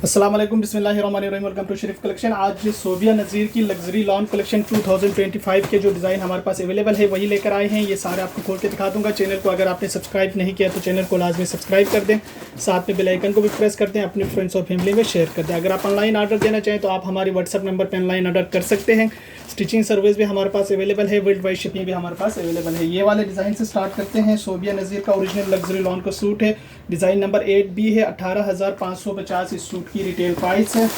अस्सलाम वालेकुम बिस्मिल्लाहिर्रहमानिर्रहीम। Welcome to Sharif collection. आज सोबिया नज़ीर की लग्जरी लॉन कलेक्शन 2025 के जो डिज़ाइन हमारे पास अवेलेबल है वही लेकर आए हैं। ये सारे आपको खोल के दिखा दूंगा। चैनल को अगर आपने सब्सक्राइब नहीं किया तो चैनल को लाजमी सब्सक्राइब कर दें, साथ में बेल आइकन को भी प्रेस कर दें, अपने फ्रेंड्स और फैमिली में शेयर कर दें। अगर आप ऑनलाइन ऑर्डर देना चाहें तो आप हमारे व्हाट्सअप नंबर पर ऑनलाइन ऑर्डर कर सकते हैं। स्टिचिंग सर्विस भी हमारे पास अवेलेबल है, वर्ल्ड वाइड शिपिंग भी हमारे पास अवेलेबल है। ये वाले डिज़ाइन से स्टार्ट करते हैं। सोबिया नज़ीर का ओरिजिनल लग्जरी लॉन का सूट है, डिज़ाइन नंबर 8B है। 18,550 इस सूट की रिटेल प्राइस है।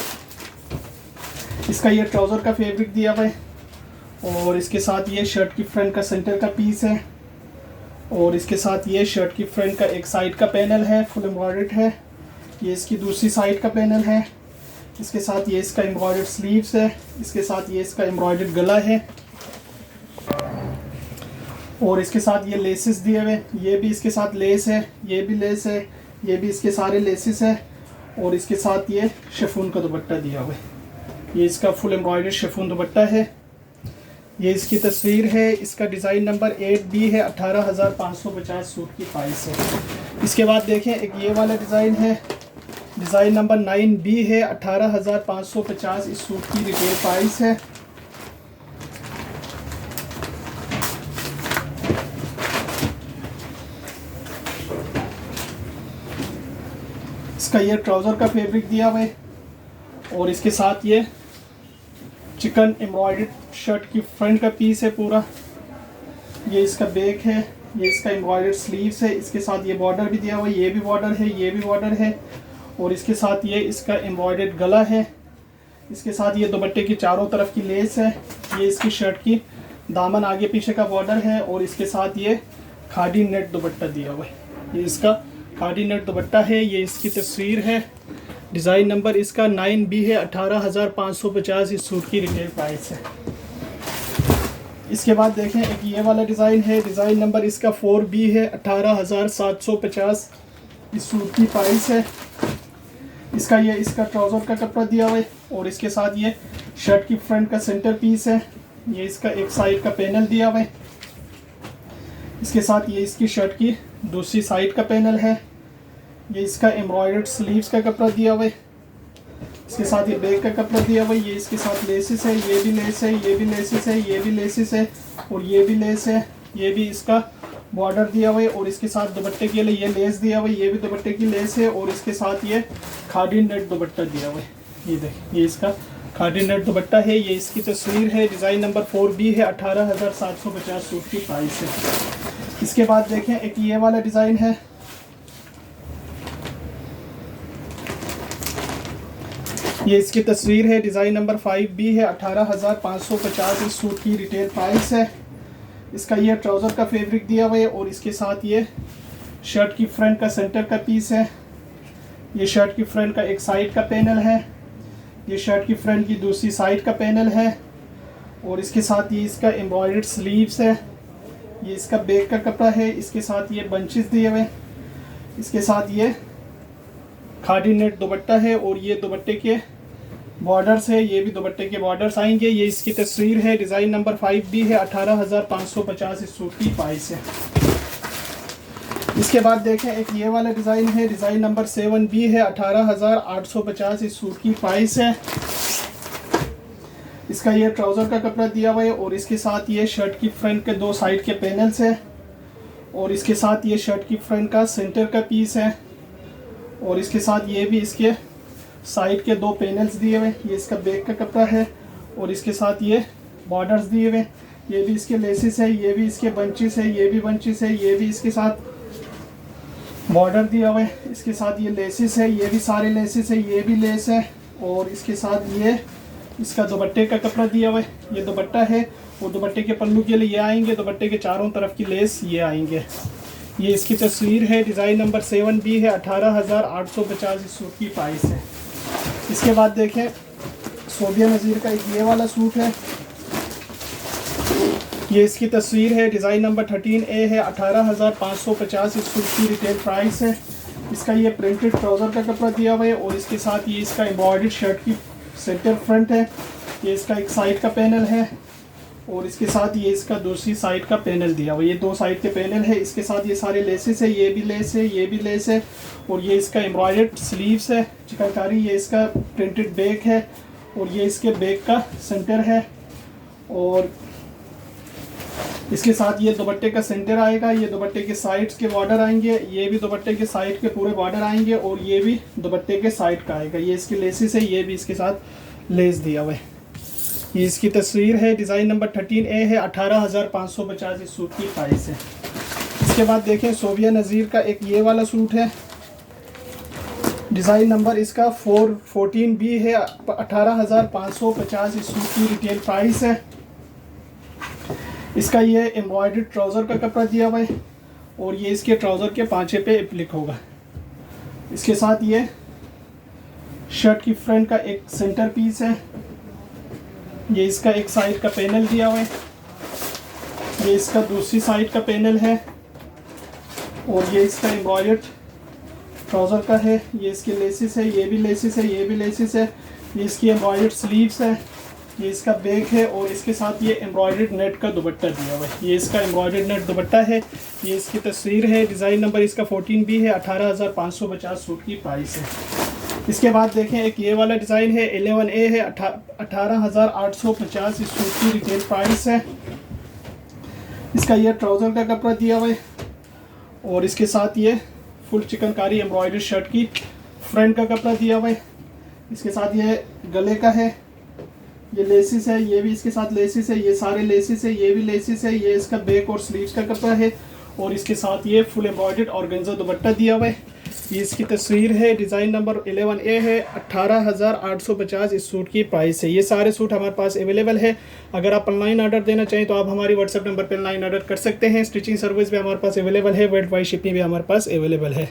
इसका ये ट्राउज़र का फैब्रिक दिया हुआ है और इसके साथ ये शर्ट की फ्रंट का सेंटर का पीस है और इसके साथ ये शर्ट की फ्रंट का एक साइड का पैनल है, फुल एम्ब्रॉयडर्ड है। ये इसकी दूसरी साइड का पैनल है। इसके साथ ये इसका एम्ब्रॉयडर्ड स्लीव्स है। इसके साथ ये इसका एम्ब्रॉयडर्ड गला है और इसके साथ ये लेसेस दिए हुए। ये भी इसके साथ लेस है, ये भी लेस है, ये भी इसके सारे लेसेस है और इसके साथ ये शिफॉन का दुपट्टा दिया हुआ है। ये इसका फुल एम्ब्रॉयडर्ड शिफॉन दुपट्टा है। ये इसकी तस्वीर है। इसका डिज़ाइन नंबर 8B है। 18,550 सूट की प्राइस है। इसके बाद देखें एक ये वाला डिज़ाइन है, डिज़ाइन नंबर 9B है। 18,550 इस सूट की रिटेल प्राइस है। इसका ये ट्राउज़र का फैब्रिक दिया हुआ है और इसके साथ ये चिकन एम्ब्रॉयडर्ड शर्ट की फ्रंट का पीस है पूरा। ये इसका बैक है, ये इसका एम्ब्रॉयडर्ड स्लीव्स है। इसके साथ ये बॉर्डर भी दिया हुआ है, ये भी बॉर्डर है, ये भी बॉर्डर है और इसके साथ ये इसका एम्ब्रॉयडर्ड गला है। इसके साथ ये दुपट्टे की चारों तरफ की लेस है। ये इसकी शर्ट की दामन आगे पीछे का बॉर्डर है और इसके साथ ये खादी नेट दुपट्टा दिया हुआ है। ये इसका खादी नेट दुपट्टा है। ये इसकी तस्वीर है। डिज़ाइन नंबर इसका 9B है। 18,550 इस सूट की रिटेल प्राइस है। इसके बाद देखें एक ये वाला डिज़ाइन है, डिज़ाइन नंबर इसका 4B है। 18,750 इस सूट की प्राइस है। इसका ये इसका ट्राउज़र का कपड़ा दिया हुआ है और इसके साथ ये शर्ट की फ्रंट का सेंटर पीस है। ये इसका एक साइड का पैनल दिया हुआ है। इसके साथ ये इसकी शर्ट की दूसरी साइड का पैनल है। ये इसका एम्ब्रॉयडर्ड स्लीव्स का कपड़ा दिया हुआ है। इसके साथ ये बैक का कपड़ा दिया हुआ है। ये इसके साथ लेसेस है, ये भी लेस है, ये भी लेसेस है, ये भी लेसेस है और ये भी लेस है। ये भी इसका बॉर्डर दिया हुआ है और इसके साथ दुपट्टे के लिए ये लेस दिया हुआ है। ये भी दुपट्टे की लेस है और इसके साथ ये खादी नेट दुपट्टा दिया हुआ है। ये देखिए ये इसका खादी नेट दुपट्टा है। ये इसकी तस्वीर है। डिज़ाइन नंबर 4B है। 18,750 सूट की प्राइस है। इसके बाद देखें एक ये वाला डिज़ाइन है। ये इसकी तस्वीर है। डिज़ाइन नंबर 5B है। 18,550 इस सूट की रिटेल प्राइस है। इसका ये ट्राउज़र का फैब्रिक दिया हुआ है और इसके साथ ये शर्ट की फ्रंट का सेंटर का पीस है। ये शर्ट की फ्रंट का एक साइड का पैनल है। ये शर्ट की फ्रंट की दूसरी साइड का पैनल है और इसके साथ ये इसका एम्ब्रॉयडर्ड स्लीव्स है। ये इसका बैक का कपड़ा है। इसके साथ ये बंचेस दिए हुए। इसके साथ ये खादी नेट दुपट्टा है और ये दुपट्टे के बॉर्डर्स है। ये भी दुपट्टे के बॉर्डर्स आएंगे। ये इसकी तस्वीर है। डिज़ाइन नंबर 5B है। 18,550 इस सूट की प्राइस है। इसके बाद देखें एक ये वाला डिज़ाइन है, डिज़ाइन नंबर 7B है। 18,850 इस सूट की प्राइस है। इसका ये ट्राउज़र का कपड़ा दिया हुआ है और इसके साथ ये शर्ट की फ्रंट के दो साइड के पैनल्स है और इसके साथ ये शर्ट की फ्रंट का सेंटर का पीस है और इसके साथ ये भी इसके साइड के दो पैनल्स दिए हुए। ये इसका बैक का कपड़ा है और इसके साथ ये बॉर्डर्स दिए हुए। ये भी इसके लेसेस है, ये भी इसके बंचेस है, ये भी बंचेस है, ये भी इसके साथ बॉर्डर दिया हुआ है। इसके साथ ये लेसेस है, ये भी सारे लेसेस है, ये भी लेस है और इसके साथ ये इसका दुपट्टे का कपड़ा दिया हुआ है। ये दुपट्टा है और दुपट्टे के पल्लू के लिए ये आएंगे, दुपट्टे के चारों तरफ की लेस ये आएंगे। ये इसकी तस्वीर है। डिज़ाइन नंबर 7B है। 18,850 इस सूट की प्राइस है। इसके बाद देखें सोबिया नज़ीर का एक ये वाला सूट है। ये इसकी तस्वीर है। डिज़ाइन नंबर 13A है। 18,550 इस सूट की रिटेल प्राइस है। इसका ये प्रिंटेड ट्राउज़र का कपड़ा दिया हुआ है और इसके साथ ये इसका एम्ब्रॉयडर्ड शर्ट की सेंटर फ्रंट है। ये इसका एक साइड का पैनल है और इसके साथ ये इसका दूसरी साइड का पैनल दिया हुआ, ये दो साइड के पैनल है। इसके साथ ये सारे लेसेस है, ये भी लेस है, ये भी लेस है, और ये इसका एम्ब्रॉयडर्ड स्लीव्स है चिकनकारी। ये इसका प्रिंटेड बैक है, और ये इसके बैक का सेंटर है। और इसके साथ ये दुपट्टे का सेंटर आएगा, ये दुपट्टे के साइड्स के बॉर्डर आएंगे, ये भी दुपट्टे के साइड के पूरे बॉर्डर आएंगे, और ये भी दुपट्टे के साइड का आएगा। ये इसके लेसेस है, ये भी इसके साथ लेस दिया हुआ है। ये इसकी तस्वीर है, डिज़ाइन नंबर 13A है, 18,550 इस सूट की प्राइस है। इसके बाद देखें सोबिया नज़ीर का एक ये वाला सूट है, डिज़ाइन नंबर इसका 414B है, 18,550 इस सूट की रिटेल प्राइस है। इसका ये एम्ब्रॉयडर्ड ट्राउज़र का कपड़ा दिया हुआ है, और ये इसके ट्राउज़र के पांचे पे एप्लिक होगा। इसके साथ ये शर्ट की फ्रंट का एक सेंटर पीस है, ये इसका एक साइड का पैनल दिया हुआ है, ये इसका दूसरी साइड का पैनल है, और ये इसका एम्ब्रॉयडर्ड ट्राउज़र का है। ये इसके लेसिस है, ये भी लेसिस है, ये भी लेसिस है, ये इसकी एम्ब्रॉयडर्ड स्लीव्स है, ये इसका बैक है, और इसके साथ ये एम्ब्रॉयडर्ड नेट का दुपट्टा दिया हुआ है। ये इसका एम्ब्रॉयडर्ड नेट दुपट्टा है। ये इसकी तस्वीर है, डिज़ाइन नंबर इसका 14B है, 18,550 सूट की प्राइस है। इसके बाद देखें एक ये वाला डिज़ाइन है, 11A है, 18,850 इस सूट की रिटेल प्राइस है। इसका ये ट्राउज़र का कपड़ा दिया हुआ है, और इसके साथ ये फुल चिकनकारी एम्ब्रॉयडर्ड शर्ट की फ्रंट का कपड़ा दिया हुआ है। इसके साथ ये गले का है, ये लेसिस है, ये भी इसके साथ लेसिस है, ये सारे लेसिस है, ये भी लेसिस है, ये इसका बैक और स्लीव्स का कपड़ा है, और इसके साथ ये फुल एम्ब्रॉयडर्ड ऑर्गेन्जा दुपट्टा दिया हुआ है। ये इसकी तस्वीर है, डिज़ाइन नंबर 11A है, 18,850 इस सूट की प्राइस है। ये सारे सूट हमारे पास अवेलेबल है। अगर आप ऑनलाइन ऑर्डर देना चाहें तो आप हमारी व्हाट्सएप नंबर पर ऑनलाइन ऑर्डर कर सकते हैं। स्टिचिंग सर्विस भी हमारे पास अवेलेबल है, वर्ल्ड वाइड शिपिंग भी हमारे पास अवेलेबल है।